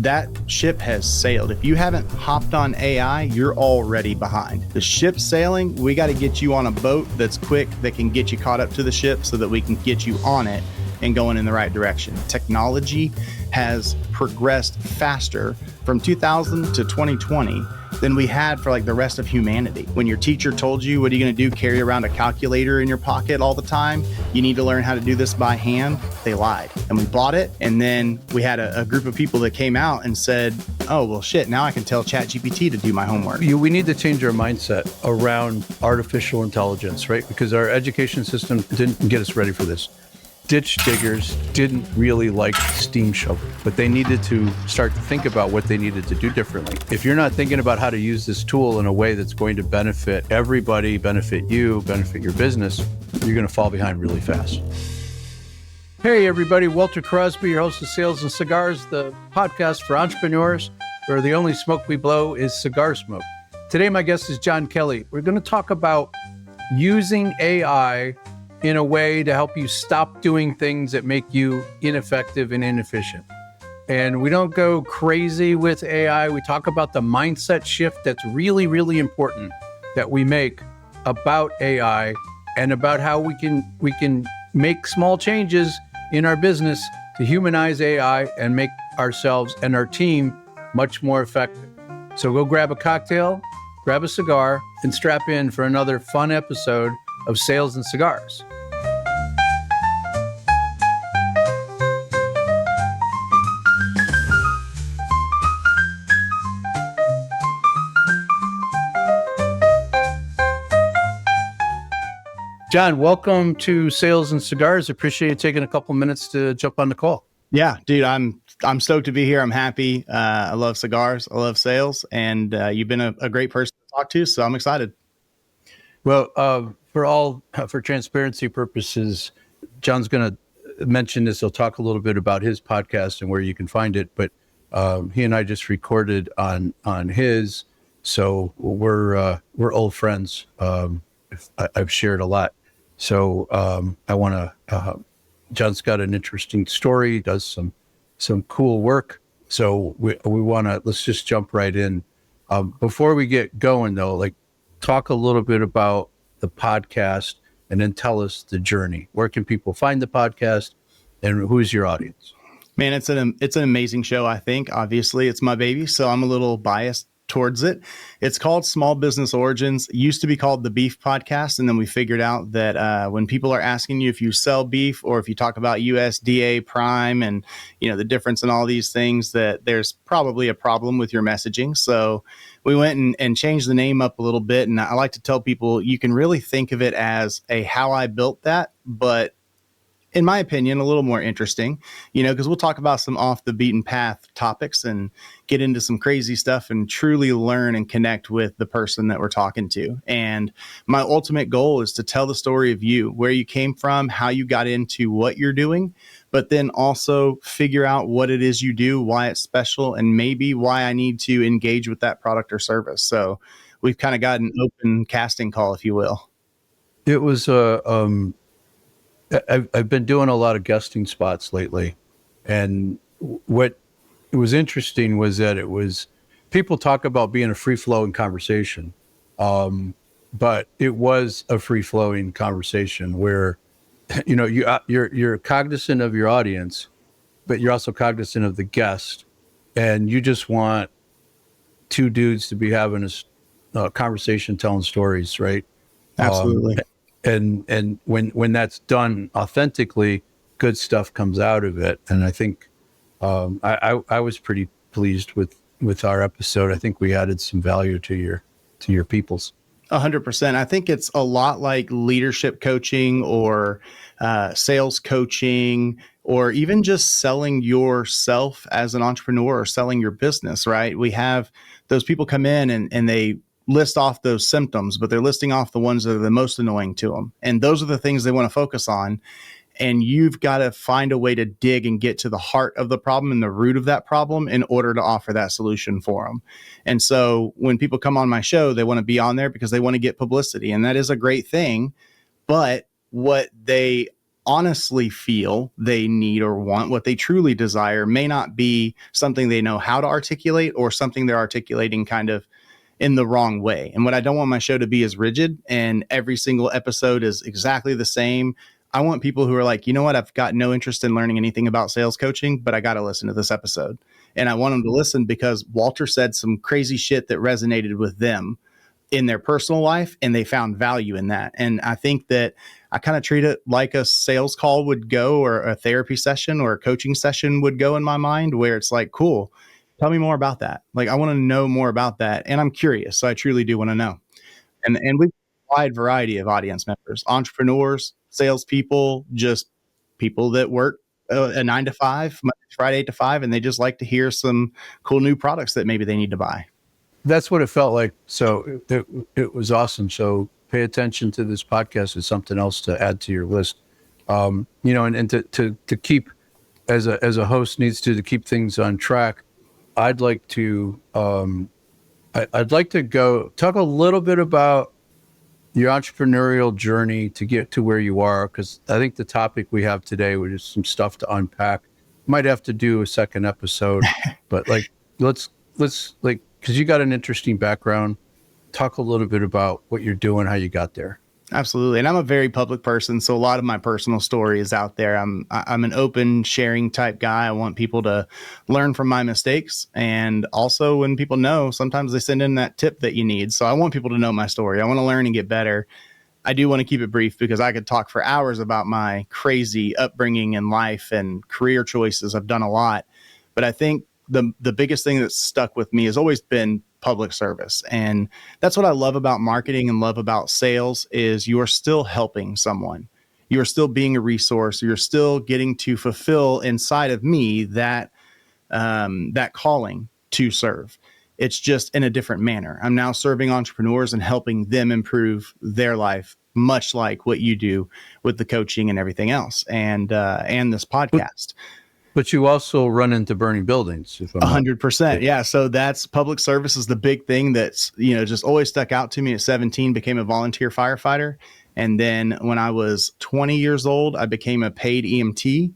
that ship has sailed. If you haven't hopped on AI, you're already behind. The ship's sailing. We got to get you on a boat that's quick, that can get you caught up to the ship so that we can get you on it and going in the right direction. Technology has progressed faster from 2000 to 2020 than we had for like the rest of humanity. When your teacher told you, what are you going to do? Carry around a calculator in your pocket all the time? You need to learn how to do this by hand. They lied. And we bought it. And then we had a group of people that came out and said, oh, well, shit, now I can tell ChatGPT to do my homework. We need to change our mindset around artificial intelligence, right? Because our education system didn't get us ready for this. Ditch diggers didn't really like steam shovel, but they needed to start to think about what they needed to do differently. If you're not thinking about how to use this tool in a way that's going to benefit everybody, benefit you, benefit your business, you're going to fall behind really fast. Hey, everybody. Walter Crosby, your host of Sales and Cigars, the podcast for entrepreneurs where the only smoke we blow is cigar smoke. Today, my guest is John Kelley. We're going to talk about using AI in a way to help you stop doing things that make you ineffective and inefficient. And we don't go crazy with AI. We talk about the mindset shift that's really, really important that we make about AI and about how we can make small changes in our business to humanize AI and make ourselves and our team much more effective. So go grab a cocktail, grab a cigar, and strap in for another fun episode of Sales and Cigars. John, welcome to Sales and Cigars. Appreciate you taking a couple minutes to jump on the call. Yeah, dude, I'm stoked to be here. I'm happy. I love cigars. I love sales. And you've been a great person to talk to, so I'm excited. Well, for transparency purposes, John's going to mention this. He'll talk a little bit about his podcast and where you can find it. But he and I just recorded on his, so we're old friends. I've shared a lot. So I want to. John's got an interesting story. Does some cool work. So we want to. Let's just jump right in. Before we get going, though, like talk a little bit about the podcast, and then tell us the journey. Where can people find the podcast, and who's your audience? Man, it's an amazing show. I think obviously it's my baby, so I'm a little biased towards it. It's called Small Business Origins. It used to be called the Beef Podcast. And then we figured out that when people are asking you if you sell beef or if you talk about USDA Prime and, you know, the difference in all these things, that there's probably a problem with your messaging. So we went and changed the name up a little bit. And I like to tell people you can really think of it as a how I built that, but in my opinion, a little more interesting, you know, because we'll talk about some off the beaten path topics and get into some crazy stuff and truly learn and connect with the person that we're talking to. And my ultimate goal is to tell the story of you, where you came from, how you got into what you're doing, but then also figure out what it is you do, why it's special, and maybe why I need to engage with that product or service. So we've kind of got an open casting call, if you will. It was I've been doing a lot of guesting spots lately, and what was interesting was that it was people talk about being a free-flowing conversation, but it was a free-flowing conversation where, you know, you're cognizant of your audience, but you're also cognizant of the guest, and you just want two dudes to be having a conversation, telling stories, right? Absolutely. And when that's done authentically, good stuff comes out of it. And I think I was pretty pleased with our episode. I think we added some value to your people's. 100%. I think it's a lot like leadership coaching or sales coaching, or even just selling yourself as an entrepreneur or selling your business, right? We have those people come in and they list off those symptoms, but they're listing off the ones that are the most annoying to them. And those are the things they want to focus on. And you've got to find a way to dig and get to the heart of the problem and the root of that problem in order to offer that solution for them. And so when people come on my show, they want to be on there because they want to get publicity. And that is a great thing. But what they honestly feel they need or want, what they truly desire, may not be something they know how to articulate, or something they're articulating kind of in the wrong way. And what I don't want my show to be is rigid and every single episode is exactly the same. I want people who are like, you know what, I've got no interest in learning anything about sales coaching, but I got to listen to this episode. And I want them to listen because Walter said some crazy shit that resonated with them in their personal life, and they found value in that. And I think that I kind of treat it like a sales call would go, or a therapy session or a coaching session would go in my mind, where it's like, cool, tell me more about that. Like, I want to know more about that. And I'm curious. So I truly do want to know. And we've a wide variety of audience members, entrepreneurs, salespeople, just people that work a 9 to 5, Monday to Friday, 8 to 5, and they just like to hear some cool new products that maybe they need to buy. That's what it felt like. So it was awesome. So pay attention to this podcast as something else to add to your list. And to keep, as a host needs to keep things on track, I'd like to go talk a little bit about your entrepreneurial journey to get to where you are, because I think the topic we have today, which is some stuff to unpack, might have to do a second episode, but like let's like, because you got an interesting background, talk a little bit about what you're doing, how you got there. Absolutely. And I'm a very public person, so a lot of my personal story is out there. I'm an open sharing type guy. I want people to learn from my mistakes. And also, when people know, sometimes they send in that tip that you need. So I want people to know my story. I want to learn and get better. I do want to keep it brief because I could talk for hours about my crazy upbringing and life and career choices. I've done a lot, but I think the biggest thing that's stuck with me has always been public service. And that's what I love about marketing and love about sales, is you're still helping someone. You're still being a resource. You're still getting to fulfill inside of me that calling to serve. It's just in a different manner. I'm now serving entrepreneurs and helping them improve their life, much like what you do with the coaching and everything else, and this podcast. But you also run into burning buildings. 100%. Yeah. So that's public service is the big thing that's, just always stuck out to me. At 17, became a volunteer firefighter. And then when I was 20 years old, I became a paid EMT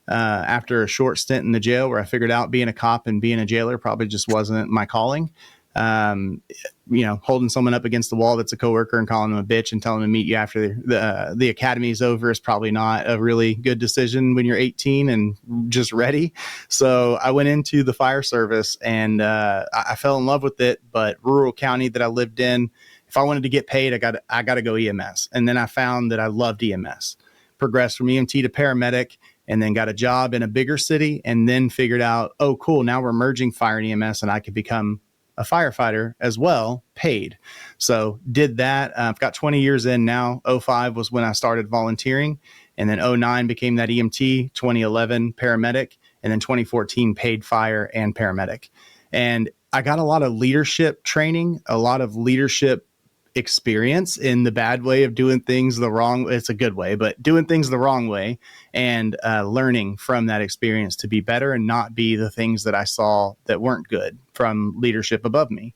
after a short stint in the jail, where I figured out being a cop and being a jailer probably just wasn't my calling. Holding someone up against the wall that's a coworker and calling them a bitch and telling them to meet you after the academy is over is probably not a really good decision when you're 18 and just ready. So I went into the fire service, and I fell in love with it. But rural county that I lived in, if I wanted to get paid, I got to go EMS. And then I found that I loved EMS. Progressed from EMT to paramedic, and then got a job in a bigger city, and then figured out, oh, cool, now we're merging fire and EMS, and I could become a firefighter as well, paid. So did that. I've got 20 years in now. 05 was when I started volunteering. And then 09 became that EMT, 2011 paramedic, and then 2014 paid fire and paramedic. And I got a lot of leadership training, a lot of leadership experience in the bad way of doing things the wrong. It's a good way, but doing things the wrong way, and learning from that experience to be better and not be the things that I saw that weren't good from leadership above me.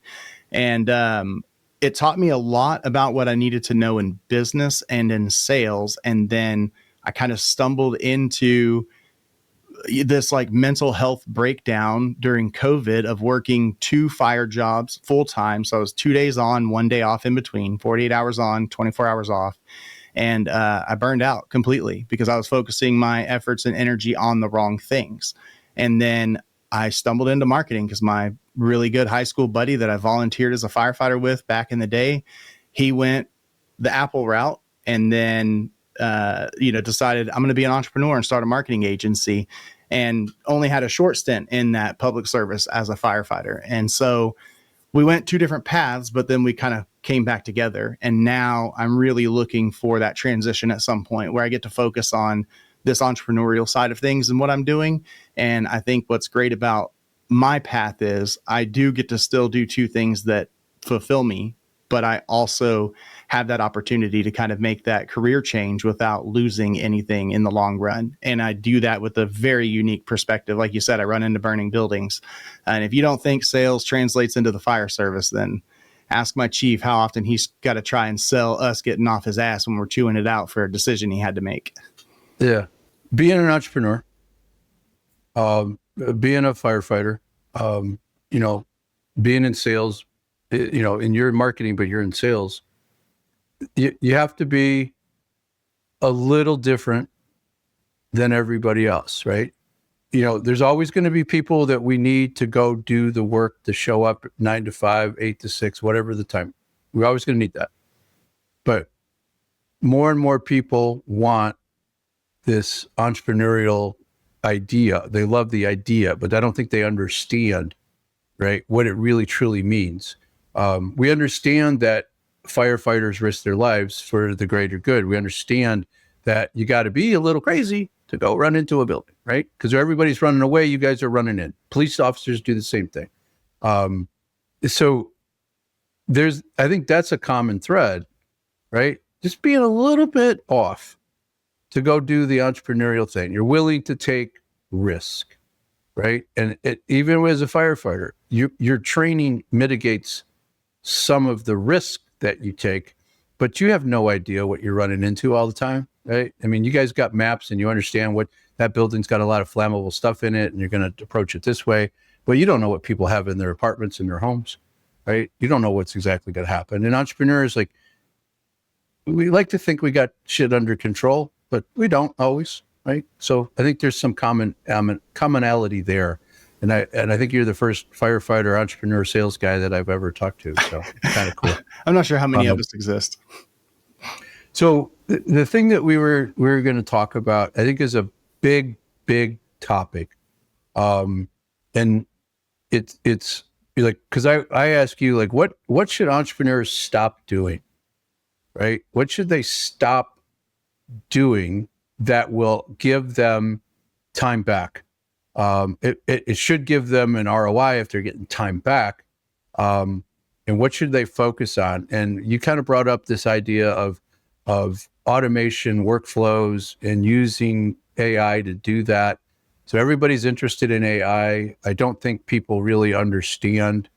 And it taught me a lot about what I needed to know in business and in sales. And then I kind of stumbled into this like mental health breakdown during COVID of working 2 fire jobs full time. So I was 2 days on, 1 day off in between, 48 hours on, 24 hours off. And I burned out completely because I was focusing my efforts and energy on the wrong things. And then I stumbled into marketing because my really good high school buddy that I volunteered as a firefighter with back in the day, he went the Apple route, and then decided I'm going to be an entrepreneur and start a marketing agency, and only had a short stint in that public service as a firefighter. And so we went 2 different paths, but then we kind of came back together. And now I'm really looking for that transition at some point where I get to focus on this entrepreneurial side of things and what I'm doing. And I think what's great about my path is I do get to still do 2 things that fulfill me, but I also have that opportunity to kind of make that career change without losing anything in the long run. And I do that with a very unique perspective. Like you said, I run into burning buildings. And if you don't think sales translates into the fire service, then ask my chief how often he's got to try and sell us getting off his ass when we're chewing it out for a decision he had to make. Yeah. Being an entrepreneur, being a firefighter, you know, being in sales, you know, and you're in marketing, but you're in sales, you have to be a little different than everybody else, right? You know, there's always going to be people that we need to go do the work to show up 9 to 5, 8 to 6, whatever the time. We're always going to need that. But more and more people want this entrepreneurial idea. They love the idea, but I don't think they understand, right, what it really truly means. We understand that firefighters risk their lives for the greater good. We understand that you got to be a little crazy to go run into a building, right? Because everybody's running away, you guys are running in. Police officers do the same thing. So I think that's a common thread, right? Just being a little bit off to go do the entrepreneurial thing. You're willing to take risk, right? And even as a firefighter, your training mitigates some of the risk that you take, but you have no idea what you're running into all the time, right? I mean, you guys got maps and you understand what that building's got a lot of flammable stuff in it and you're going to approach it this way, but you don't know what people have in their apartments and their homes, right? You don't know what's exactly going to happen. And entrepreneurs, like, we like to think we got shit under control, but we don't always, right? So I think there's some commonality there. And I think you're the first firefighter, entrepreneur, sales guy that I've ever talked to. So kind of cool. I'm not sure how many of us exist. So the thing that we were going to talk about, I think, is a big topic. And it's like, because I ask you, like, what should entrepreneurs stop doing, right? What should they stop doing that will give them time back? It should give them an ROI if they're getting time back. And what should they focus on? And you kind of brought up this idea of automation workflows and using AI to do that. So everybody's interested in AI. I don't think people really understand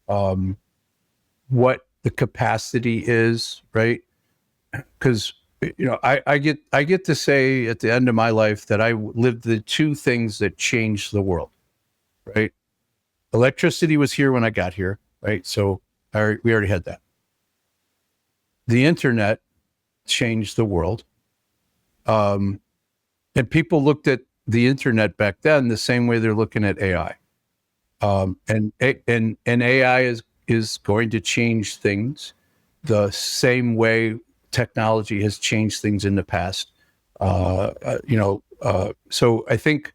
what the capacity is, right? Because I get to say at the end of my life that I lived the two things that changed the world, right? Electricity was here when I got here, right? So we already had that. The internet changed the world. And people looked at the internet back then the same way they're looking at AI. And AI is going to change things the same way technology has changed things in the past. So I think,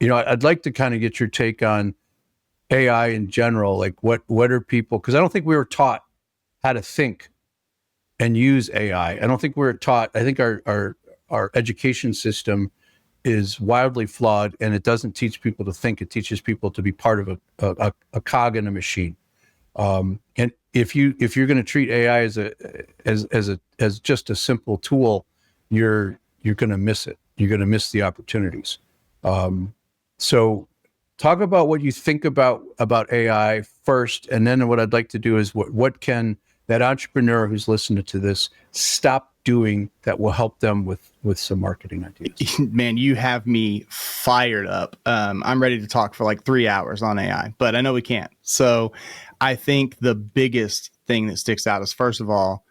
I'd like to kind of get your take on AI in general. Like what are people, because I don't think we were taught how to think and use AI. I don't think we're taught, I think our education system is wildly flawed, and it doesn't teach people to think. It teaches people to be part of a cog in a machine. And if you're going to treat AI as just a simple tool, you're going to miss it. You're going to miss the opportunities. So talk about what you think about AI first, and then what I'd like to do is what can that entrepreneur who's listening to this stop doing that will help them with some marketing ideas. Man, you have me fired up. I'm ready to talk for like 3 hours on AI, but I know we can't. So I think the biggest thing that sticks out is, first of all,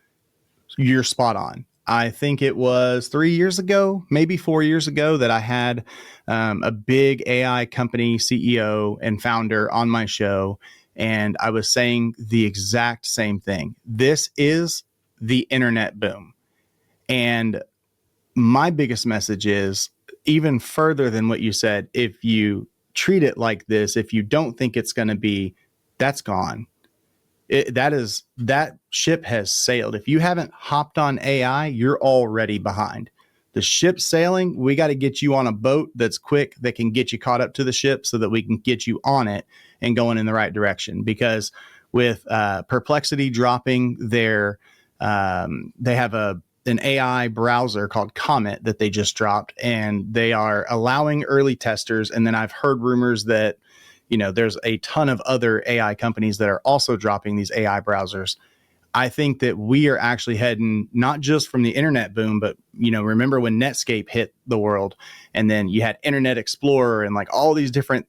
you're spot on. I think it was 3 years ago, maybe 4 years ago, that I had a big AI company CEO and founder on my show. And I was saying the exact same thing. This is the internet boom. And my biggest message is, even further than what you said, if you treat it like this, if you don't think it's going to be, that's gone. That ship has sailed. If you haven't hopped on AI, you're already behind. The ship's sailing. We got to get you on a boat that's quick, that can get you caught up to the ship so that we can get you on it and going in the right direction. Because with Perplexity dropping their, they have an AI browser called Comet that they just dropped, and they are allowing early testers. And then I've heard rumors that, there's a ton of other AI companies that are also dropping these AI browsers. I think that we are actually heading not just from the internet boom, but remember when Netscape hit the world, and then you had Internet Explorer and like all these different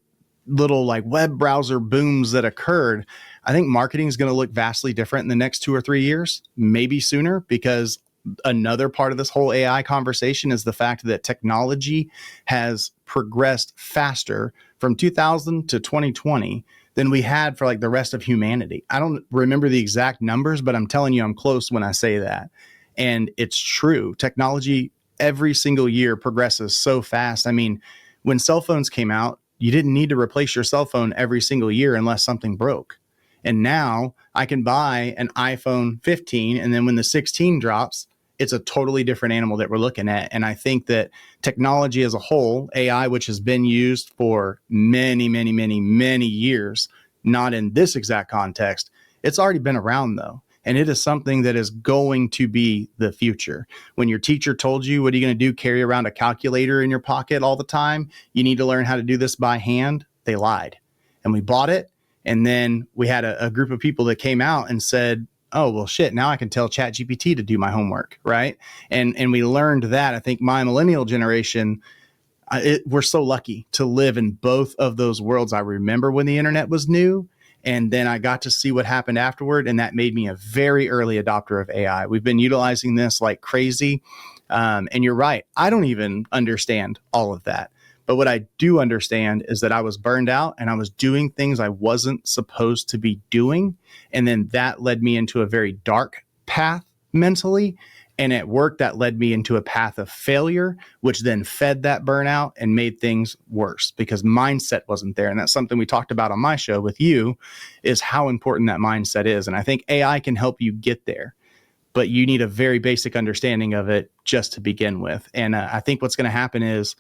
little like web browser booms that occurred. I think marketing is going to look vastly different in the next 2 or 3 years, maybe sooner, because another part of this whole AI conversation is the fact that technology has progressed faster from 2000 to 2020 than we had for like the rest of humanity. I don't remember the exact numbers, but I'm telling you, I'm close when I say that. And it's true. Technology every single year progresses so fast. I mean, when cell phones came out, you didn't need to replace your cell phone every single year unless something broke. And now I can buy an iPhone 15, and then when the 16 drops, it's a totally different animal that we're looking at. And I think that technology as a whole, AI, which has been used for many, many, many, many years, not in this exact context, it's already been around though. And it is something that is going to be the future. When your teacher told you, what are you going to do? Carry around a calculator in your pocket all the time? You need to learn how to do this by hand. They lied. And we bought it. And then we had a group of people that came out and said, oh, well, shit, now I can tell ChatGPT to do my homework, right? And we learned that. I think my millennial generation, we're so lucky to live in both of those worlds. I remember when the internet was new, and then I got to see what happened afterward, and that made me a very early adopter of AI. We've been utilizing this like crazy, and you're right. I don't even understand all of that. But what I do understand is that I was burned out and I was doing things I wasn't supposed to be doing. And then that led me into a very dark path mentally. And at work, that led me into a path of failure, which then fed that burnout and made things worse because mindset wasn't there. And that's something we talked about on my show with you, is how important that mindset is. And I think AI can help you get there, but you need a very basic understanding of it just to begin with. And I think what's going to happen is,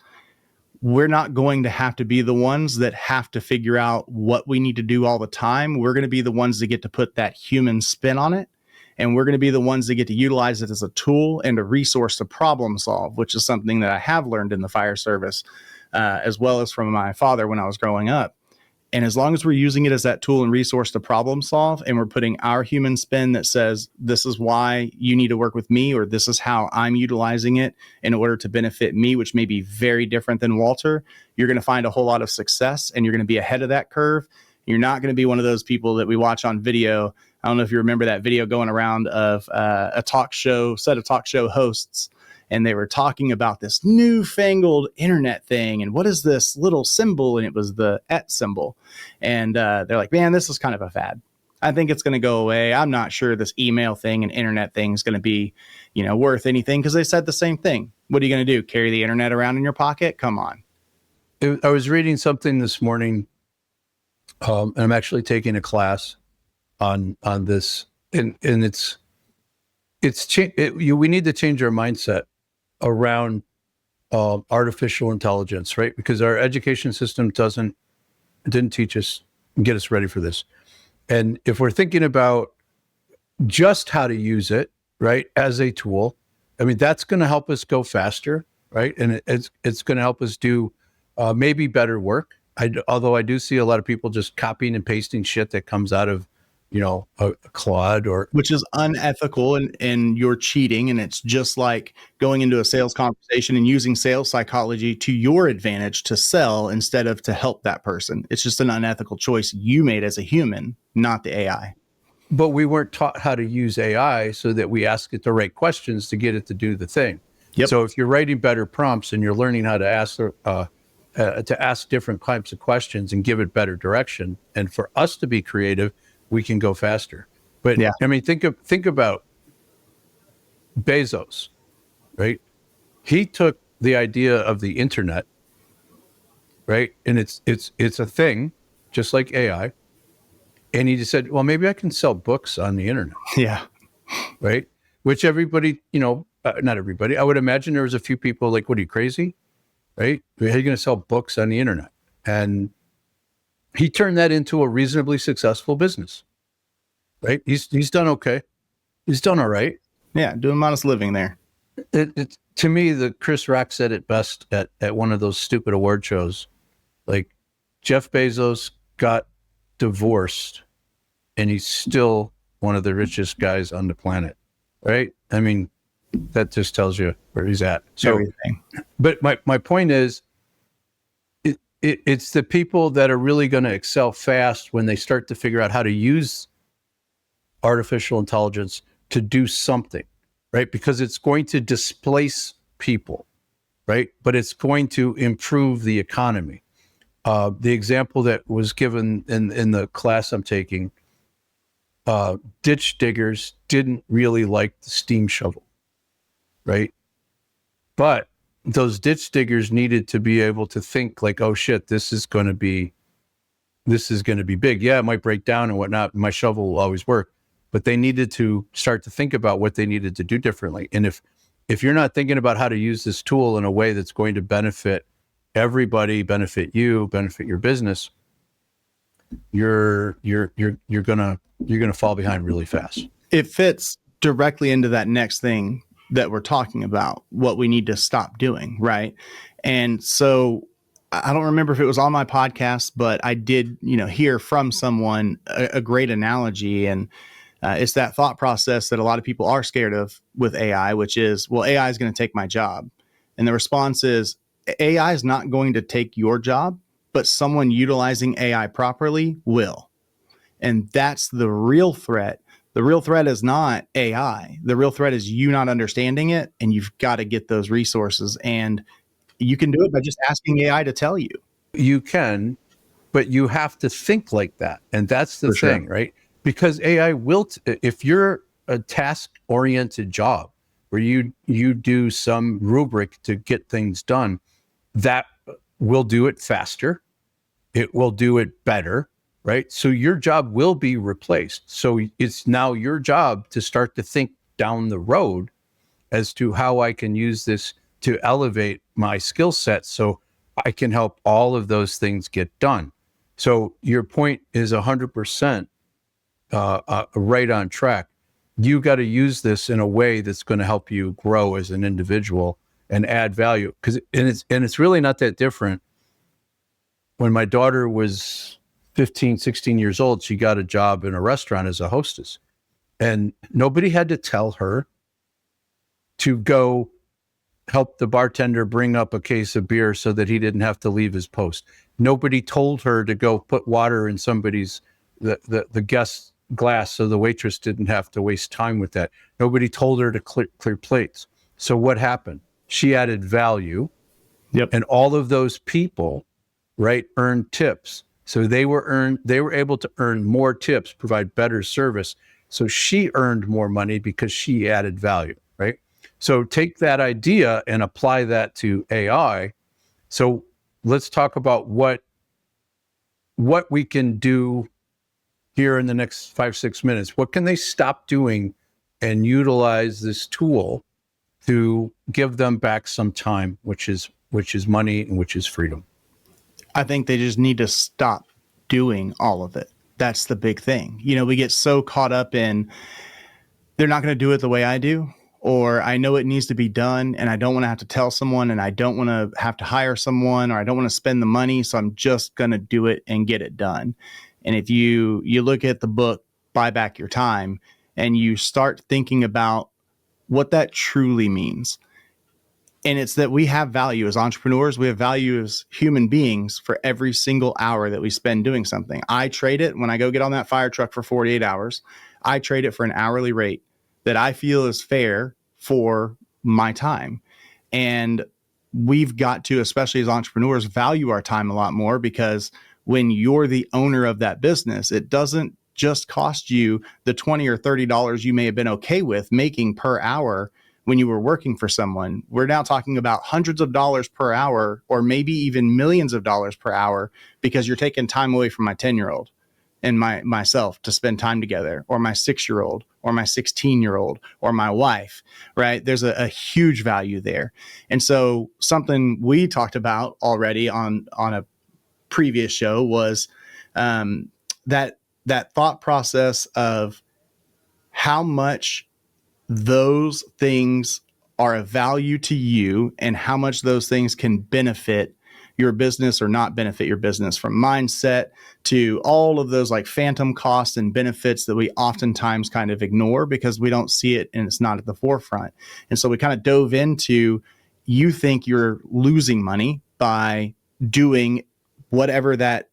we're not going to have to be the ones that have to figure out what we need to do all the time. We're going to be the ones that get to put that human spin on it. And we're going to be the ones that get to utilize it as a tool and a resource to problem solve, which is something that I have learned in the fire service, as well as from my father when I was growing up. And as long as we're using it as that tool and resource to problem solve, and we're putting our human spin that says, this is why you need to work with me, or this is how I'm utilizing it in order to benefit me, which may be very different than Walter, you're going to find a whole lot of success, and you're going to be ahead of that curve. You're not going to be one of those people that we watch on video. I don't know if you remember that video going around of a set of talk show hosts, and they were talking about this newfangled internet thing. And what is this little symbol? And it was the @ symbol. And they're like, man, this is kind of a fad. I think it's going to go away. I'm not sure this email thing and internet thing is going to be, worth anything, because they said the same thing. What are you going to do? Carry the internet around in your pocket? Come on. I was reading something this morning, and I'm actually taking a class on this, and we need to change our mindset around artificial intelligence, right? Because our education system didn't teach us, get us ready for this. And if we're thinking about just how to use it, right, as a tool, I mean, that's going to help us go faster, right? And it's going to help us do maybe better work. Although I do see a lot of people just copying and pasting shit that comes out of, a Claude, which is unethical, and you're cheating. And it's just like going into a sales conversation and using sales psychology to your advantage to sell instead of to help that person. It's just an unethical choice you made as a human, not the AI. But we weren't taught how to use AI so that we ask it the right questions to get it to do the thing. Yep. So if you're writing better prompts and you're learning how to ask different types of questions and give it better direction, and for us to be creative, we can go faster. But yeah. I mean, think about Bezos, right? He took the idea of the internet, right? And it's a thing, just like AI. And he just said, well, maybe I can sell books on the internet. Yeah. Right. Which everybody, not everybody, I would imagine there was a few people like, what are you, crazy? Right? How are you going to sell books on the internet? And he turned that into a reasonably successful business, right? He's done okay. He's done all right. Yeah, doing modest living there. To me, the Chris Rock said it best at one of those stupid award shows. Like, Jeff Bezos got divorced, and he's still one of the richest guys on the planet, right? I mean, that just tells you where he's at. So, Everything. but my point is, it's the people that are really going to excel fast when they start to figure out how to use artificial intelligence to do something, right? Because it's going to displace people, right? But it's going to improve the economy. The example that was given in the class I'm taking, ditch diggers didn't really like the steam shovel, right? But those ditch diggers needed to be able to think like, oh shit, this is going to be big. Yeah, it might break down and whatnot. My shovel will always work, but they needed to start to think about what they needed to do differently. And if you're not thinking about how to use this tool in a way that's going to benefit everybody, benefit you, benefit your business, you're gonna fall behind really fast. It fits directly into that next thing that we're talking about, what we need to stop doing, right? And so I don't remember if it was on my podcast, but I did, hear from someone a great analogy, and it's that thought process that a lot of people are scared of with AI, which is, well, AI is going to take my job. And the response is, AI is not going to take your job, but someone utilizing AI properly will. And that's the real threat. The real threat is not AI. The real threat is you not understanding it, and you've got to get those resources. And you can do it by just asking AI to tell you. You can, but you have to think like that. And that's the thing, right? Because AI will, if you're a task-oriented job where you do some rubric to get things done, that will do it faster. It will do it better, right? So your job will be replaced. So it's now your job to start to think down the road as to how I can use this to elevate my skill set so I can help all of those things get done. So your point is 100% right on track. You got to use this in a way that's going to help you grow as an individual and add value. It's really not that different. When my daughter was 15, 16 years old, she got a job in a restaurant as a hostess. And nobody had to tell her to go help the bartender bring up a case of beer so that he didn't have to leave his post. Nobody told her to go put water in the guest's glass so the waitress didn't have to waste time with that. Nobody told her to clear plates. So what happened? She added value. Yep. And all of those people, right, earned tips. So they were able to earn more tips, provide better service. So she earned more money because she added value, right? So take that idea and apply that to AI. So let's talk about what we can do here in the next 5-6 minutes. What can they stop doing and utilize this tool to give them back some time, which is money and which is freedom? I think they just need to stop doing all of it. That's the big thing. We get so caught up in, they're not going to do it the way I do, or I know it needs to be done and I don't want to have to tell someone, and I don't want to have to hire someone, or I don't want to spend the money. So I'm just going to do it and get it done. And if you look at the book, Buy Back Your Time, and you start thinking about what that truly means, and it's that we have value as entrepreneurs. We have value as human beings for every single hour that we spend doing something. I trade it when I go get on that fire truck for 48 hours. I trade it for an hourly rate that I feel is fair for my time. And we've got to, especially as entrepreneurs, value our time a lot more, because when you're the owner of that business, it doesn't just cost you the $20 or $30 you may have been okay with making per hour when you were working for someone. We're now talking about hundreds of dollars per hour, or maybe even millions of dollars per hour, because you're taking time away from my 10-year-old and myself to spend time together, or my 6-year-old, or my 16-year-old, or my wife, right? There's a huge value there. And so something we talked about already on a previous show was that thought process of how much those things are of value to you and how much those things can benefit your business or not benefit your business, from mindset to all of those like phantom costs and benefits that we oftentimes kind of ignore because we don't see it and it's not at the forefront. And so we kind of dove into, you think you're losing money by doing whatever that,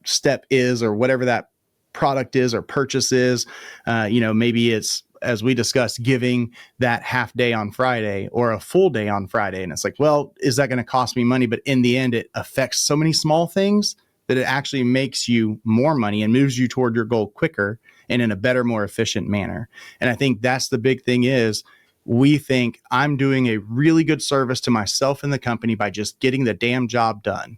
step is, or whatever that product is or purchase is. Maybe it's, as we discussed, giving that half day on Friday or a full day on Friday. And it's like, well, is that going to cost me money? But in the end, it affects so many small things that it actually makes you more money and moves you toward your goal quicker and in a better, more efficient manner. And I think that's the big thing is, we think I'm doing a really good service to myself and the company by just getting the damn job done.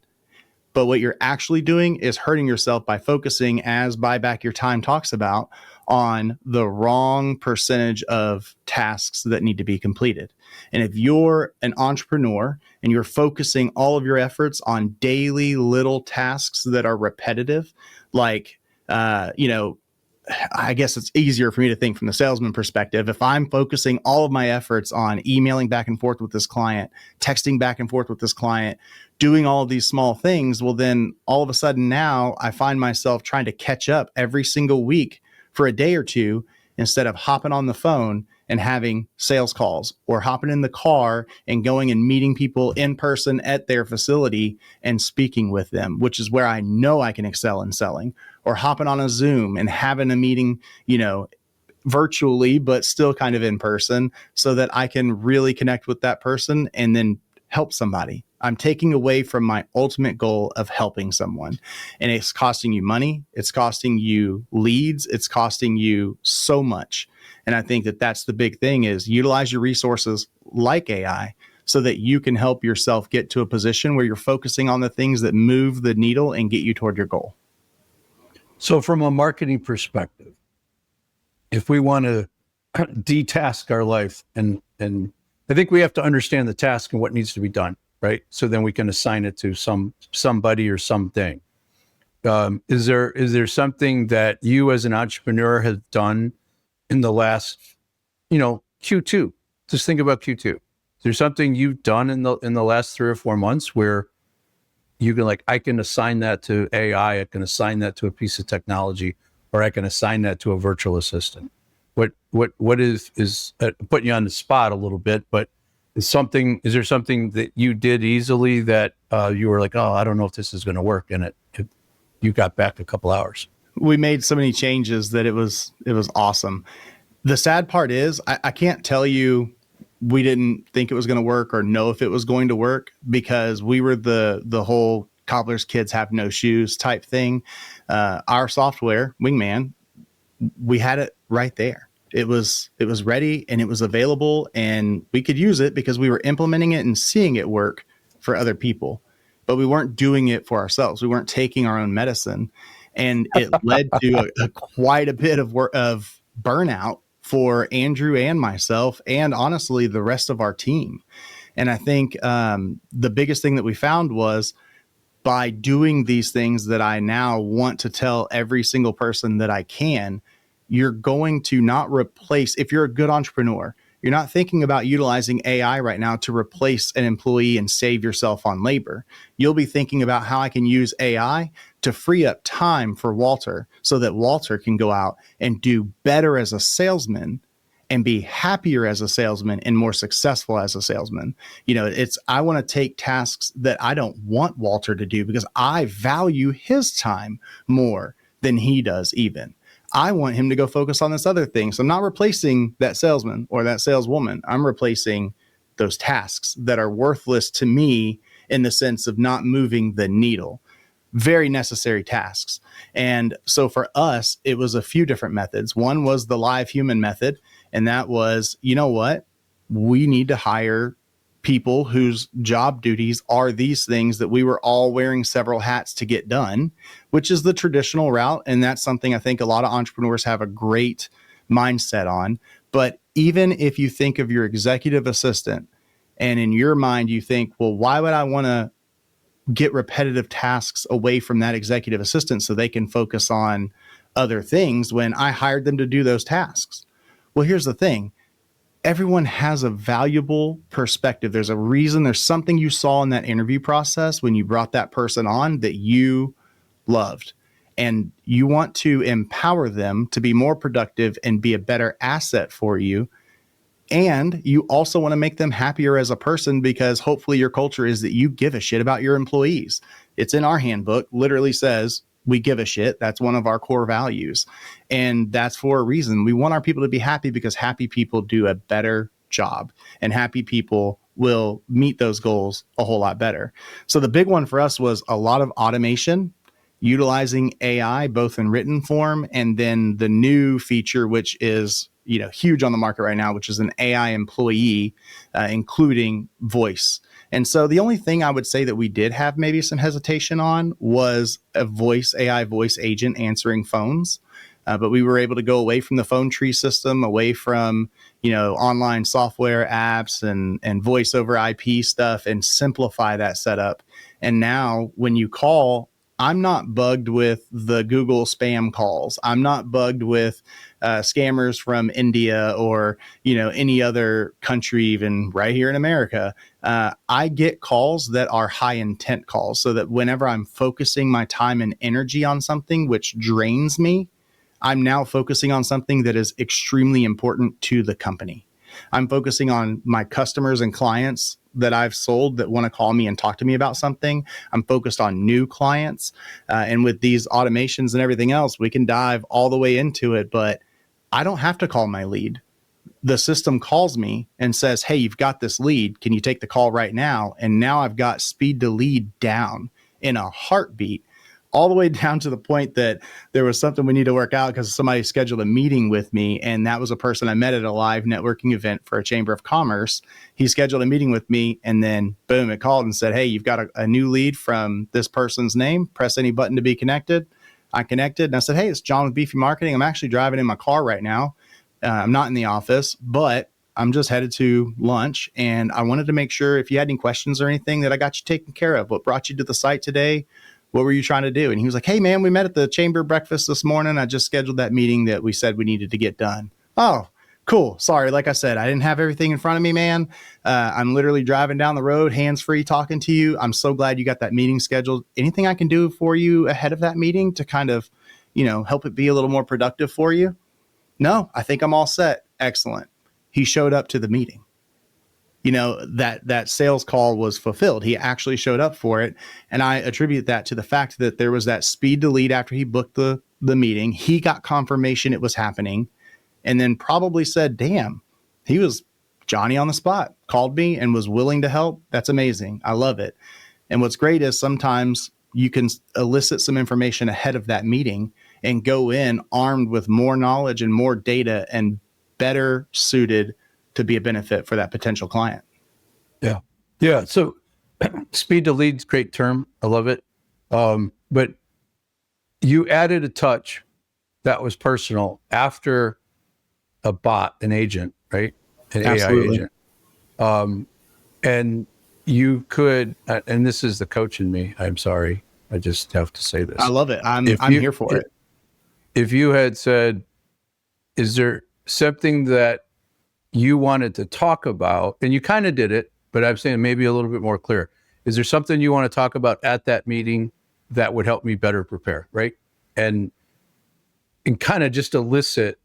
But what you're actually doing is hurting yourself by focusing, as Buy Back Your Time talks about, on the wrong percentage of tasks that need to be completed. And if you're an entrepreneur and you're focusing all of your efforts on daily little tasks that are repetitive, like, I guess it's easier for me to think from the salesman perspective. If I'm focusing all of my efforts on emailing back and forth with this client, texting back and forth with this client, doing all of these small things, well, then all of a sudden now I find myself trying to catch up every single week for a day or two, instead of hopping on the phone and having sales calls, or hopping in the car and going and meeting people in person at their facility and speaking with them, which is where I know I can excel in selling, or hopping on a Zoom and having a meeting, virtually, but still kind of in person, so that I can really connect with that person and then help somebody. I'm taking away from my ultimate goal of helping someone, and it's costing you money. It's costing you leads. It's costing you so much. And I think that that's the big thing, is utilize your resources like AI so that you can help yourself get to a position where you're focusing on the things that move the needle and get you toward your goal. So from a marketing perspective, if we want to detask our life, and I think we have to understand the task and what needs to be done, right? So then we can assign it to somebody or something. Is there something that you as an entrepreneur have done in the last, Q2? Just think about Q2. Is there something you've done in the last 3 or 4 months where you can, like, I can assign that to AI, I can assign that to a piece of technology, or I can assign that to a virtual assistant? What is putting you on the spot a little bit, but is there something that you did easily that you were like, oh, I don't know if this is going to work, and you got back a couple hours? We made so many changes that it was awesome. The sad part is I can't tell you we didn't think it was going to work or know if it was going to work, because we were the whole cobbler's kids have no shoes type thing. Our software, Wingman, we had it right there. It was ready and it was available, and we could use it because we were implementing it and seeing it work for other people, but we weren't doing it for ourselves. We weren't taking our own medicine, and it led to quite a bit of burnout for Andrew and myself, and honestly, the rest of our team. And I think the biggest thing that we found was, by doing these things that I now want to tell every single person that I can, you're going to not replace, if you're a good entrepreneur, you're not thinking about utilizing AI right now to replace an employee and save yourself on labor. You'll be thinking about how I can use AI to free up time for Walter, so that Walter can go out and do better as a salesman and be happier as a salesman and more successful as a salesman. I want to take tasks that I don't want Walter to do because I value his time more than he does even. I want him to go focus on this other thing. So I'm not replacing that salesman or that saleswoman. I'm replacing those tasks that are worthless to me in the sense of not moving the needle. Very necessary tasks. And so for us, it was a few different methods. One was the live human method. And that was, you know what? We need to hire people whose job duties are these things that we were all wearing several hats to get done, which is the traditional route. And that's something I think a lot of entrepreneurs have a great mindset on. But even if you think of your executive assistant, and in your mind, you think, well, why would I want to get repetitive tasks away from that executive assistant so they can focus on other things when I hired them to do those tasks? Well, here's the thing. everyone has a valuable perspective. There's a reason, there's something you saw in that interview process when you brought that person on that you loved. And you want to empower them to be more productive and be a better asset for you. And you also want to make them happier as a person, because hopefully your culture is that you give a shit about your employees. It's in our handbook, literally says we give a shit. That's one of our core values. And that's for a reason. We want our people to be happy, because happy people do a better job, and happy people will meet those goals a whole lot better. So the big one for us was a lot of automation, utilizing AI, both in written form, and then the new feature, which is huge on the market right now, which is an AI employee, including voice. And so the only thing I would say that we did have maybe some hesitation on was a AI voice agent answering phones. But we were able to go away from the phone tree system, away from online software apps and voice over IP stuff, and simplify that setup. And now when you call, I'm not bugged with the Google spam calls. I'm not bugged with scammers from India or any other country, even right here in America. I get calls that are high intent calls, so that whenever I'm focusing my time and energy on something which drains me, I'm now focusing on something that is extremely important to the company. I'm focusing on my customers and clients that I've sold that want to call me and talk to me about something. I'm focused on new clients. And with these automations and everything else, we can dive all the way into it, but I don't have to call my lead. The system calls me and says, hey, you've got this lead. Can you take the call right now? And now I've got speed to lead down in a heartbeat, all the way down to the point that there was something we need to work out because somebody scheduled a meeting with me. And that was a person I met at a live networking event for a Chamber of Commerce. He scheduled a meeting with me, and then boom, it called and said, hey, you've got a new lead from this person's name. Press any button to be connected. I connected and I said, hey, it's John with Beefy Marketing. I'm actually driving in my car right now. I'm not in the office, but I'm just headed to lunch, and I wanted to make sure if you had any questions or anything that I got you taken care of. What brought you to the site today? What were you trying to do? And he was like, hey, man, we met at the chamber breakfast this morning. I just scheduled that meeting that we said we needed to get done. Oh, cool. Sorry. Like I said, I didn't have everything in front of me, man. I'm literally driving down the road, hands-free, talking to you. I'm so glad you got that meeting scheduled. Anything I can do for you ahead of that meeting to kind of, help it be a little more productive for you? No, I think I'm all set. Excellent. He showed up to the meeting. That sales call was fulfilled. He actually showed up for it. And I attribute that to the fact that there was that speed to lead after he booked the meeting. He got confirmation it was happening, and then probably said, damn, he was Johnny on the spot, called me and was willing to help. That's amazing. I love it. And what's great is sometimes you can elicit some information ahead of that meeting and go in armed with more knowledge and more data and better suited to be a benefit for that potential client. Yeah. Yeah. So speed to lead's great term. I love it. But you added a touch that was personal after a bot, an agent, right? An Absolutely. AI agent. And you could, and this is the coach in me. I'm sorry. I just have to say this. I love it. I'm here for it. If you had said, is there something that you wanted to talk about, and you kind of did it, but I'm saying maybe a little bit more clear. Is there something you want to talk about at that meeting that would help me better prepare, right? And kind of just elicit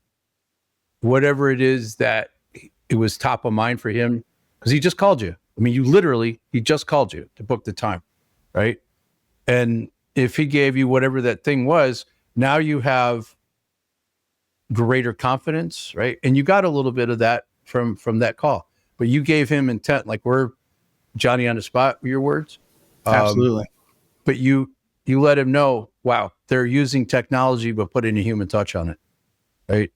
whatever it is that it was top of mind for him, because he just called you. I mean, he just called you to book the time, right? And if he gave you whatever that thing was, now you have greater confidence, right? And you got a little bit of that from that call, but you gave him intent, like we're Johnny on the spot, your words. Absolutely. But you let him know, wow, they're using technology, but putting a human touch on it, right?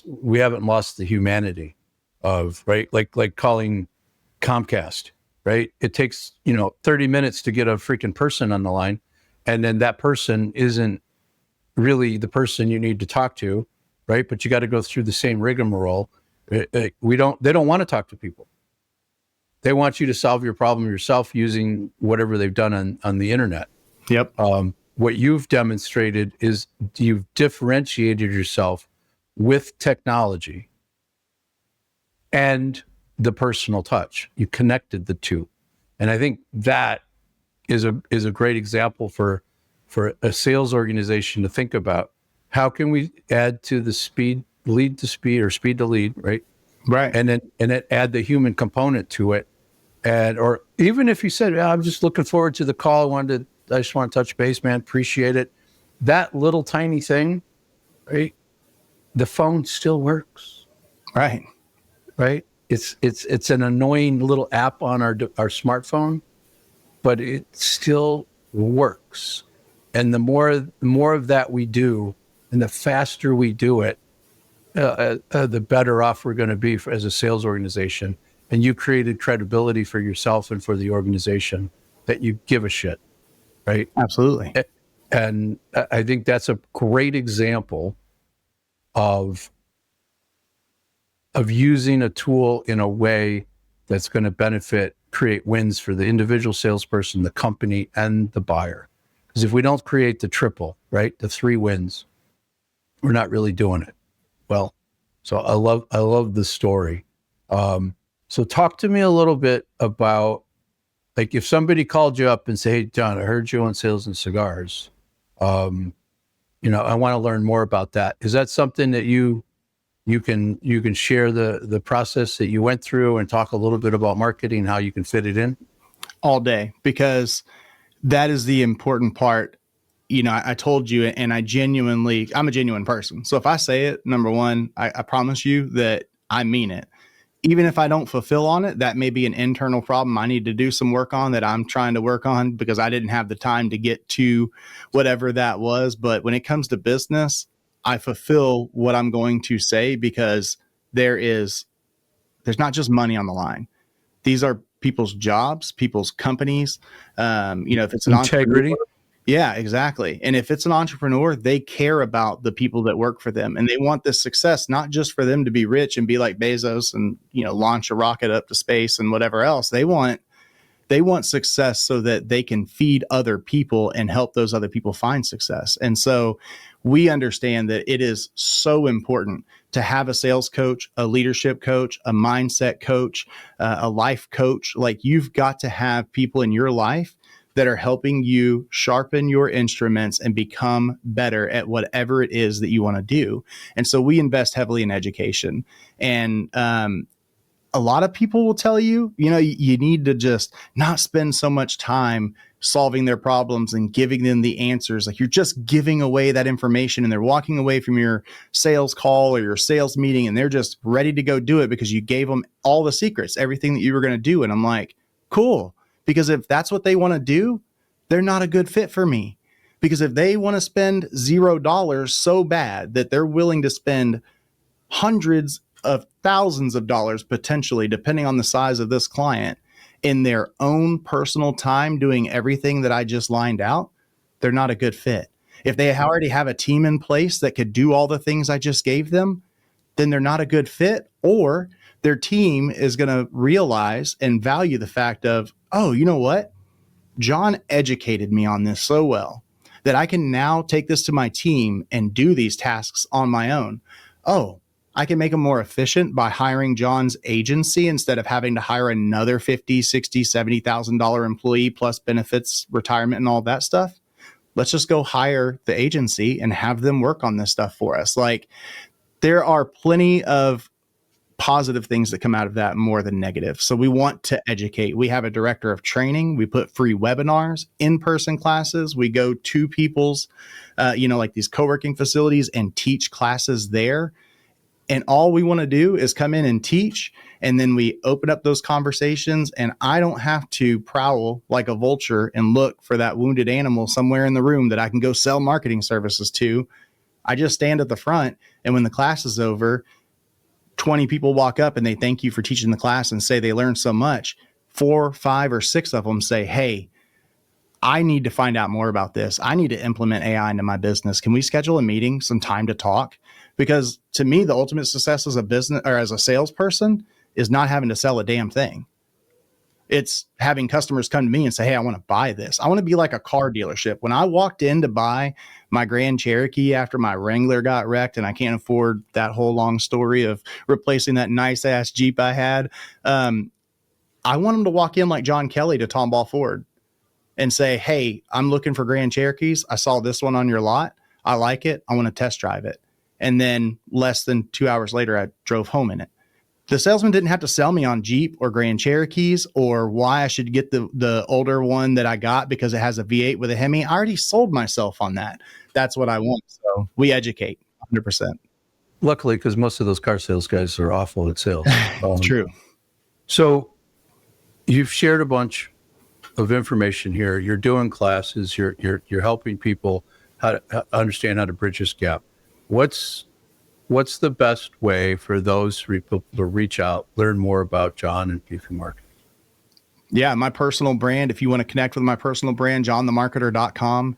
We haven't lost the humanity of, right? Like calling Comcast, right? It takes, 30 minutes to get a freaking person on the line. And then that person isn't really the person you need to talk to, right? But you got to go through the same rigmarole. They don't want to talk to people. They want you to solve your problem yourself using whatever they've done on the internet. Yep. What you've demonstrated is you've differentiated yourself with technology and the personal touch. You connected the two. And I think that is a great example for a sales organization to think about. How can we add to the lead to speed, or speed to lead, right? Right. And then add the human component to it. Or even if you said, I'm just looking forward to the call, I just want to touch base, man, appreciate it. That little tiny thing, right? The phone still works. Right. Right? It's an annoying little app on our smartphone, but it still works. And the more of that we do, and the faster we do it, the better off we're going to be as a sales organization. And you created credibility for yourself and for the organization that you give a shit, right? Absolutely. And I think that's a great example of using a tool in a way that's going to create wins for the individual salesperson, the company, and the buyer. Because if we don't create the triple, right, the 3 wins, we're not really doing it well. So I love the story. So talk to me a little bit about, like, if somebody called you up and say, hey, John, I heard you on Sales and Cigars. I want to learn more about that. Is that something that you can share the process that you went through and talk a little bit about marketing, how you can fit it in? All day, because that is the important part. I told you, and I'm a genuine person. So if I say it, number one, I promise you that I mean it. Even if I don't fulfill on it, that may be an internal problem I need to do some work on, that I'm trying to work on because I didn't have the time to get to whatever that was. But when it comes to business, I fulfill what I'm going to say, because there's not just money on the line. These are people's jobs, people's companies. If it's an integrity. Yeah, exactly. And if it's an entrepreneur, they care about the people that work for them, and they want this success, not just for them to be rich and be like Bezos and, launch a rocket up to space and whatever else. They want success so that they can feed other people and help those other people find success. And so we understand that it is so important to have a sales coach, a leadership coach, a mindset coach, a life coach. Like, you've got to have people in your life that are helping you sharpen your instruments and become better at whatever it is that you want to do. And so we invest heavily in education. And a lot of people will tell you, you need to just not spend so much time solving their problems and giving them the answers. Like, you're just giving away that information, and they're walking away from your sales call or your sales meeting, and they're just ready to go do it because you gave them all the secrets, everything that you were going to do. And I'm like, cool. Because if that's what they want to do, they're not a good fit for me. Because if they want to spend $0 so bad that they're willing to spend hundreds of thousands of dollars, potentially, depending on the size of this client, in their own personal time doing everything that I just lined out, they're not a good fit. If they already have a team in place that could do all the things I just gave them, then they're not a good fit. Or their team is going to realize and value the fact of, oh, you know what? John educated me on this so well that I can now take this to my team and do these tasks on my own. Oh, I can make them more efficient by hiring John's agency instead of having to hire another $50,000, $60,000, $70,000 employee plus benefits, retirement, and all that stuff. Let's just go hire the agency and have them work on this stuff for us. Like, there are plenty of positive things that come out of that more than negative. So we want to educate. We have a director of training. We put free webinars, in-person classes. We go to people's, like these co-working facilities, and teach classes there. And all we want to do is come in and teach. And then we open up those conversations, and I don't have to prowl like a vulture and look for that wounded animal somewhere in the room that I can go sell marketing services to. I just stand at the front, and when the class is over, 20 people walk up and they thank you for teaching the class and say they learned so much. 4, 5, or 6 of them say, hey, I need to find out more about this. I need to implement AI into my business. Can we schedule a meeting, some time to talk? Because to me, the ultimate success as a business or as a salesperson is not having to sell a damn thing. It's having customers come to me and say, hey, I want to buy this. I want to be like a car dealership. When I walked in to buy my Grand Cherokee after my Wrangler got wrecked, and I can't afford that whole long story of replacing that nice ass Jeep I had, I want them to walk in like John Kelley to Tomball Ford and say, hey, I'm looking for Grand Cherokees. I saw this one on your lot. I like it. I want to test drive it. And then less than 2 hours later, I drove home in it. The salesman didn't have to sell me on Jeep or Grand Cherokees or why I should get the older one that I got because it has a V8 with a Hemi. I already sold myself on that. That's what I want. So we educate 100%. Luckily, because most of those car sales guys are awful at sales. It's true. So you've shared a bunch of information here. You're doing classes. You're helping people how to understand how to bridge this gap. What's the best way for those people to reach out, learn more about John and Beefy Marketing? Yeah, my personal brand. If you want to connect with my personal brand, johnthemarketer.com.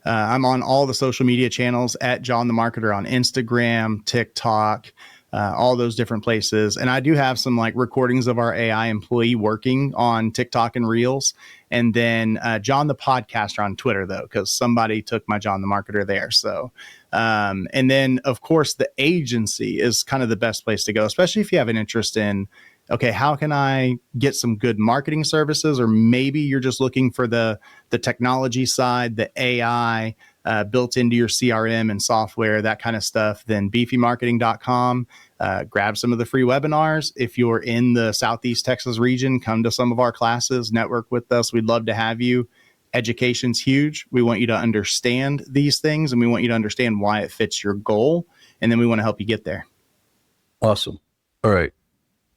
I'm on all the social media channels at John the Marketer on Instagram, TikTok, all those different places. And I do have some like recordings of our AI employee working on TikTok and Reels. And then John the Podcaster on Twitter, though, because somebody took my John the Marketer there. So, and then, of course, the agency is kind of the best place to go, especially if you have an interest in, okay, how can I get some good marketing services? Or maybe you're just looking for the technology side, the AI built into your CRM and software, that kind of stuff. Then beefymarketing.com. Grab some of the free webinars. If you're in the Southeast Texas region, come to some of our classes, network with us. We'd love to have you. Education's huge. We want you to understand these things and we want you to understand why it fits your goal. And then we want to help you get there. Awesome. All right.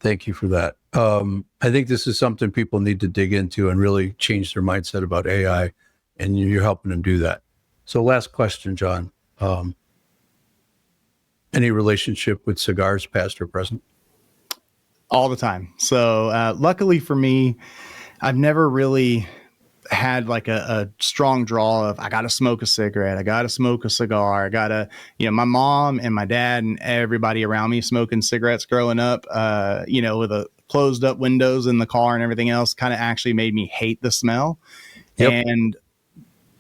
Thank you for that. I think this is something people need to dig into and really change their mindset about AI, and you're helping them do that. So last question, John. Any relationship with cigars, past or present? All the time. So luckily for me, I've never really had like a strong draw of I got to smoke a cigarette. I got to smoke a cigar. I got to, my mom and my dad and everybody around me smoking cigarettes growing up, with a closed up windows in the car and everything else kind of actually made me hate the smell. Yep. And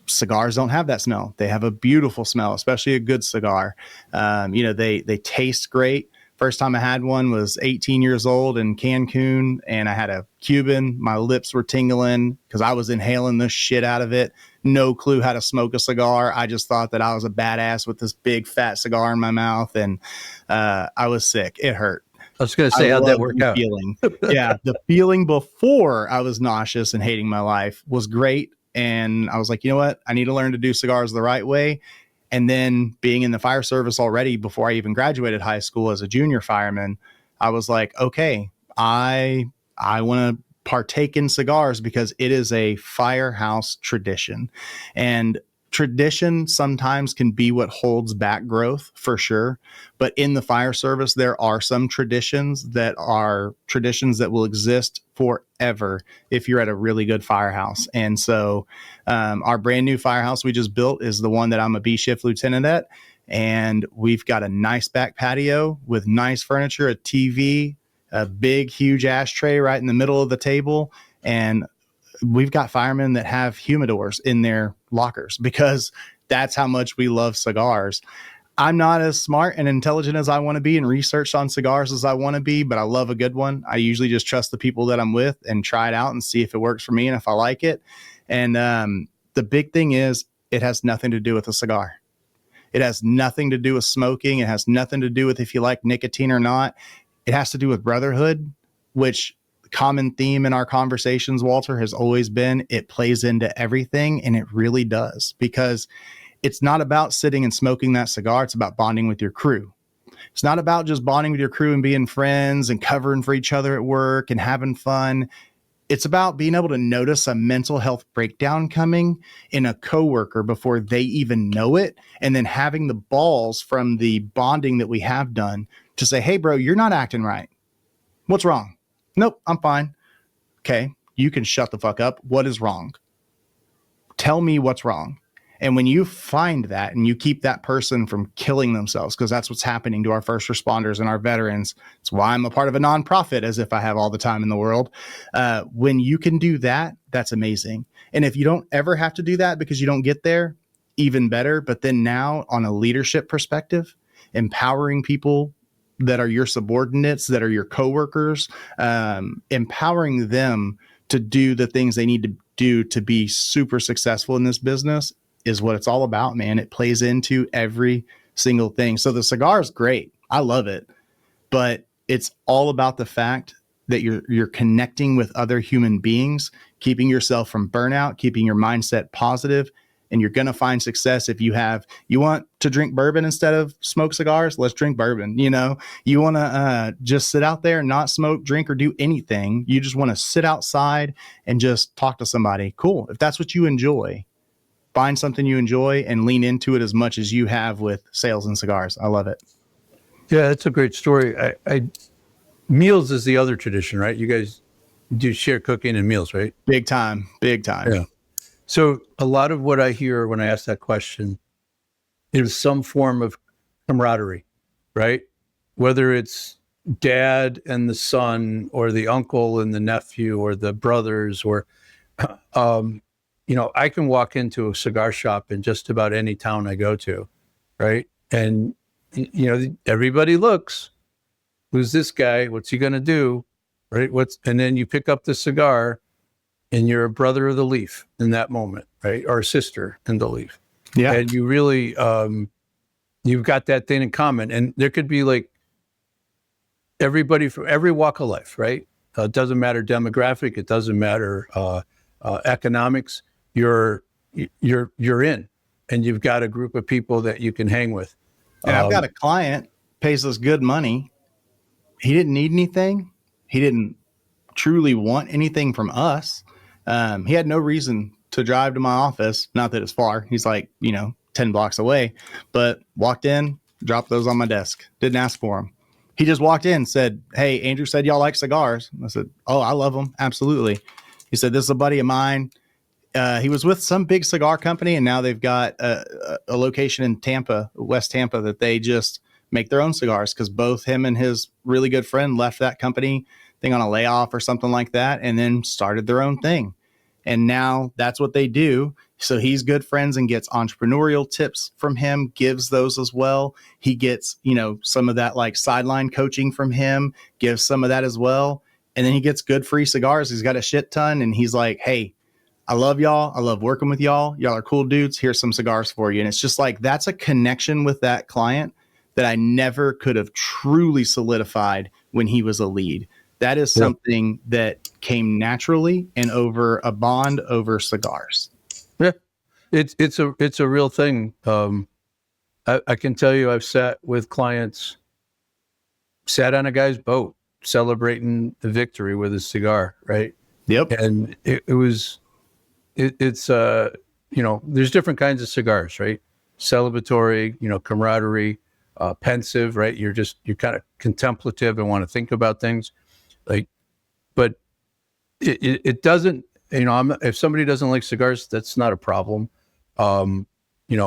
cigars don't have that smell. They have a beautiful smell, especially a good cigar. They taste great. First time I had one was 18 years old in Cancun, and I had a Cuban. My lips were tingling because I was inhaling the shit out of it. No clue how to smoke a cigar. I just thought that I was a badass with this big fat cigar in my mouth, and I was sick. It hurt. I was going to say, how'd that work out? Yeah, the feeling before I was nauseous and hating my life was great. And I was like, you know what? I need to learn to do cigars the right way. And then being in the fire service already before I even graduated high school as a junior fireman, I was like, okay, I want to partake in cigars because it is a firehouse tradition. And tradition sometimes can be what holds back growth for sure. But in the fire service, there are some traditions that will exist forever if you're at a really good firehouse. And so our brand new firehouse we just built is the one that I'm a B shift lieutenant at. And we've got a nice back patio with nice furniture, a TV, a big, huge ashtray right in the middle of the table. And we've got firemen that have humidors in their lockers because that's how much we love cigars. I'm not as smart and intelligent as I want to be and researched on cigars as I want to be, but I love a good one. I usually just trust the people that I'm with and try it out and see if it works for me and if I like it. And the big thing is it has nothing to do with a cigar. It has nothing to do with smoking. It has nothing to do with if you like nicotine or not. It has to do with brotherhood, which common theme in our conversations, Walter, has always been it plays into everything, and it really does, because it's not about sitting and smoking that cigar. It's about bonding with your crew. It's not about just bonding with your crew and being friends and covering for each other at work and having fun. It's about being able to notice a mental health breakdown coming in a coworker before they even know it, and then having the balls from the bonding that we have done to say, hey, bro, you're not acting right. What's wrong? Nope, I'm fine. Okay, you can shut the fuck up. What is wrong? Tell me what's wrong. And when you find that and you keep that person from killing themselves, because that's what's happening to our first responders and our veterans. It's why I'm a part of a nonprofit, as if I have all the time in the world. When you can do that, that's amazing. And if you don't ever have to do that because you don't get there, even better. But then now on a leadership perspective, empowering people that are your subordinates, that are your coworkers, empowering them to do the things they need to do to be super successful in this business is what it's all about, man. It plays into every single thing. So the cigar is great. I love it, but it's all about the fact that you're connecting with other human beings, keeping yourself from burnout, keeping your mindset positive, and you're going to find success. If you want to drink bourbon instead of smoke cigars, let's drink bourbon. You want to just sit out there and not smoke, drink, or do anything. You just want to sit outside and just talk to somebody. Cool. If that's what you enjoy, find something you enjoy and lean into it as much as you have with Sales and Cigars. I love it. Yeah, that's a great story. Meals is the other tradition, right? You guys do share cooking and meals, right? Big time. Yeah. So a lot of what I hear when I ask that question is some form of camaraderie, right? Whether it's dad and the son, or the uncle and the nephew, or the brothers, or, I can walk into a cigar shop in just about any town I go to, right? And, everybody looks, who's this guy? What's he going to do? Right? And then you pick up the cigar and you're a brother of the leaf in that moment, right? Or a sister in the leaf. Yeah. And you really, you've got that thing in common. And there could be like everybody from every walk of life, right? It doesn't matter demographic. It doesn't matter economics. You're in, and you've got a group of people that you can hang with. And I've got a client pays us good money. He didn't need anything. He didn't truly want anything from us. He had no reason to drive to my office. Not that it's far. He's like, 10 blocks away, but walked in, dropped those on my desk. Didn't ask for them. He just walked in, said, "Hey, Andrew said y'all like cigars." I said, "Oh, I love them. Absolutely." He said, "This is a buddy of mine. He was with some big cigar company, and now they've got a location in Tampa, West Tampa, that they just make their own cigars, because both him and his really good friend left that company, I think on a layoff or something like that, and then started their own thing. And now that's what they do." So he's good friends and gets entrepreneurial tips from him, gives those as well. He gets, some of that like sideline coaching from him, gives some of that as well. And then he gets good free cigars. He's got a shit ton. And he's like, "Hey, I love y'all. I love working with y'all. Y'all are cool dudes. Here's some cigars for you." And it's just like, that's a connection with that client that I never could have truly solidified when he was a lead. That is something that came naturally and over a bond over cigars. Yeah, it's a real thing. I can tell you, I've sat with clients, sat on a guy's boat celebrating the victory with a cigar, right? Yep. And it's there's different kinds of cigars, right? Celebratory, camaraderie, pensive, right? You're kind of contemplative and want to think about things, like, but it doesn't, if somebody doesn't like cigars, that's not a problem. You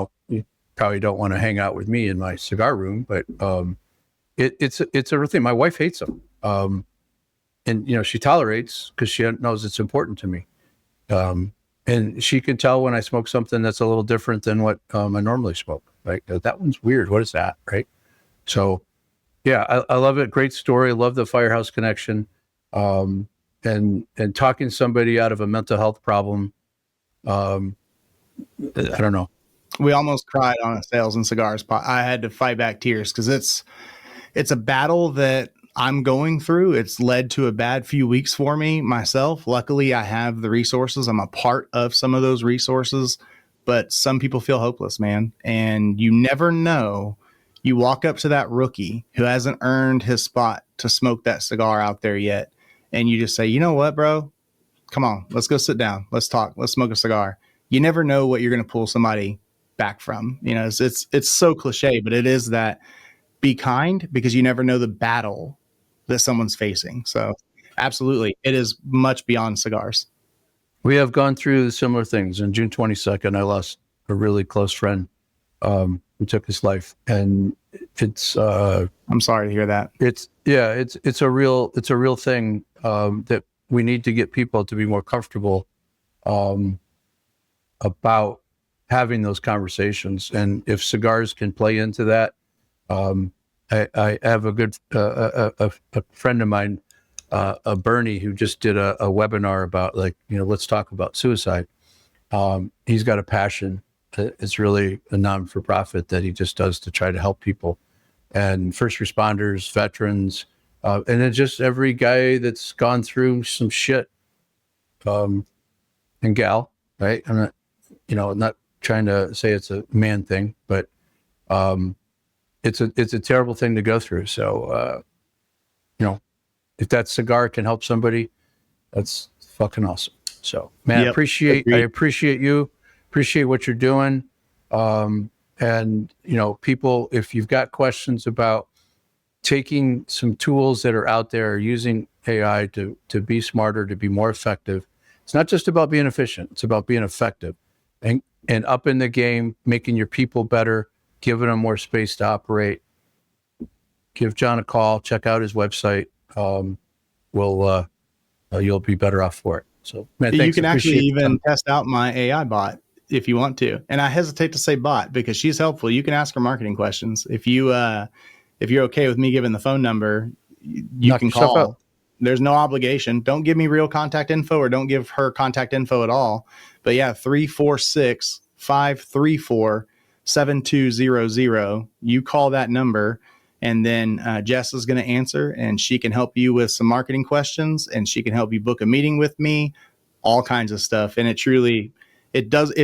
probably don't want to hang out with me in my cigar room, but it's a real thing. My wife hates them, and she tolerates because she knows it's important to me. And she can tell when I smoke something that's a little different than what I normally smoke. Like, that one's weird. What is that? Right. So, yeah, I love it. Great story. Love the Firehouse connection. And talking somebody out of a mental health problem. I don't know. We almost cried on a Sales and Cigars pod. I had to fight back tears because it's a battle that I'm going through. It's led to a bad few weeks for me myself. Luckily, I have the resources. I'm a part of some of those resources, but some people feel hopeless, man. And you never know. You walk up to that rookie who hasn't earned his spot to smoke that cigar out there yet. And you just say, "You know what, bro? Come on, let's go sit down. Let's talk. Let's smoke a cigar." You never know what you're going to pull somebody back from. It's so cliche, but it is that. Be kind, because you never know the battle that someone's facing. So absolutely, it is much beyond cigars. We have gone through similar things. On June 22nd, I lost really close friend who took his life, and it's I'm sorry to hear that. it's a real thing that we need to get people to be more comfortable about having those conversations. And if cigars can play into that, I have a good a friend of mine, Bernie, who just did a webinar about, like, let's talk about suicide. He's got a passion. It's really a non-for-profit that he just does to try to help people, and first responders, veterans, and then just every guy that's gone through some shit, and gal, right? I'm not trying to say it's a man thing, but it's a terrible thing to go through. So, if that cigar can help somebody, that's fucking awesome. So, man, Yep. I appreciate you, appreciate what you're doing. And people, if you've got questions about taking some tools that are out there, using AI to be smarter, to be more effective, it's not just about being efficient, it's about being effective and up in the game, making your people better, giving them more space to operate. Give John a call, check out his website. You'll be better off for it. So, man, thanks. You can actually even test out my AI bot if you want to. And I hesitate to say bot because she's helpful. You can ask her marketing questions. If you're okay with me giving the phone number, you can call. Out. There's no obligation. Don't give me real contact info, or don't give her contact info at all. But yeah, 346-534-7200. You call that number, and then Jess is going to answer, and she can help you with some marketing questions, and she can help you book a meeting with me, all kinds of stuff. And it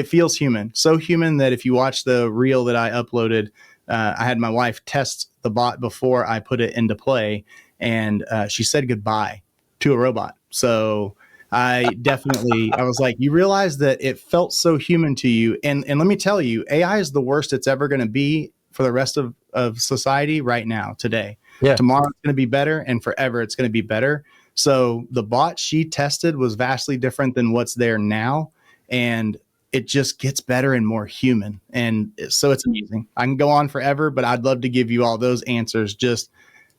feels human. So human that if you watch the reel that I uploaded, I had my wife test the bot before I put it into play, and she said goodbye to a robot. So I was like, you realize that it felt so human to you. And let me tell you, AI is the worst it's ever going to be for the rest of society right now, today. Yeah. Tomorrow it's going to be better, and forever it's going to be better. So the bot she tested was vastly different than what's there now. And it just gets better and more human. And so it's amazing. I can go on forever, but I'd love to give you all those answers, just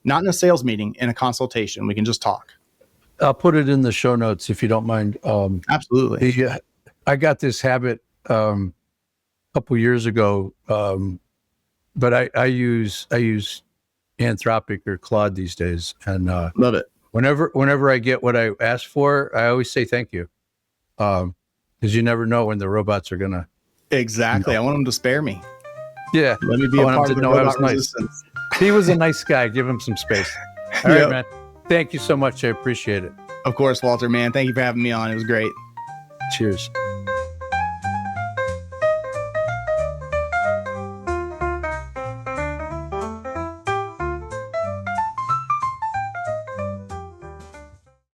not in a sales meeting, in a consultation. We can just talk. I'll put it in the show notes if you don't mind. Absolutely. I got this habit a couple years ago, but I use Anthropic or Claude these days, and love it. Whenever I get what I ask for, I always say thank you, because you never know when the robots are gonna. Exactly. I want them to spare me. Yeah. Let me be a part of the robot resistance. Nice. He was a nice guy. Give him some space. All right, man. Thank you so much. I appreciate it. Of course, Walter, man. Thank you for having me on. It was great. Cheers.